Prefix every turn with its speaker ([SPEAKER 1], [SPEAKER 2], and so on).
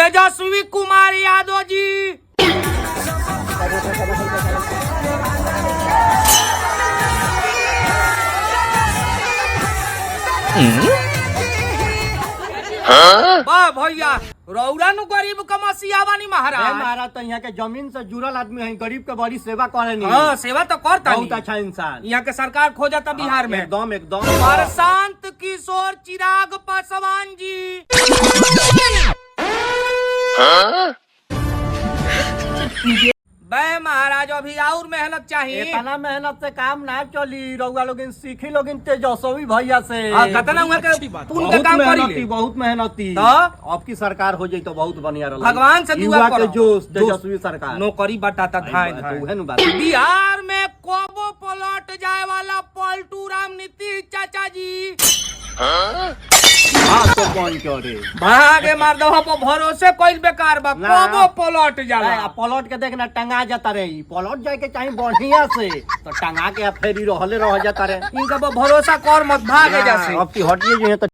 [SPEAKER 1] तेजस्वी कुमार यादव जी। वाह भैया, रौरा नु गरीब कमसिया बानी महाराज।
[SPEAKER 2] महाराज तो यहाँ के जमीन से जुड़ल आदमी है, गरीब के बड़ी सेवा करे।
[SPEAKER 1] हाँ, सेवा तो करता,
[SPEAKER 2] बहुत अच्छा इंसान।
[SPEAKER 1] यहाँ के सरकार खोजता बिहार में।
[SPEAKER 2] एकदम एकदम।
[SPEAKER 1] प्रशांत किशोर चिराग पासवान जी। बे महाराज, अभी और मेहनत चाहिए।
[SPEAKER 2] इतना मेहनत से काम ना चली। रउआ लोगिन सीखी लोगिन तेजस्वी भैया से।
[SPEAKER 1] कितना हुआ के पुण्य का काम करी।
[SPEAKER 2] बहुत मेहनती।
[SPEAKER 1] तो
[SPEAKER 2] अब की सरकार हो जाई तो बहुत बढ़िया रही।
[SPEAKER 1] भगवान से दुआ करो।
[SPEAKER 2] जोश तेजस्वी सरकार
[SPEAKER 1] नौकरी बताता धाय बिहार में कोबो पलट जाए वाला पलटू राम नीतीश चाचा जी।
[SPEAKER 2] तो कौन करे
[SPEAKER 1] भागे मार दो पर भरोसे कोई बेकार बा। कोबो पलट जाला।
[SPEAKER 2] पलट के देखना टंगा जाता रही। पलट जाए के चाहिए बढ़िया से, तो टंगा के फेरी रहले रह जाता रहे।
[SPEAKER 1] इनका भरोसा कर मत भागे जैसे।
[SPEAKER 2] अब की हटिए जो है तो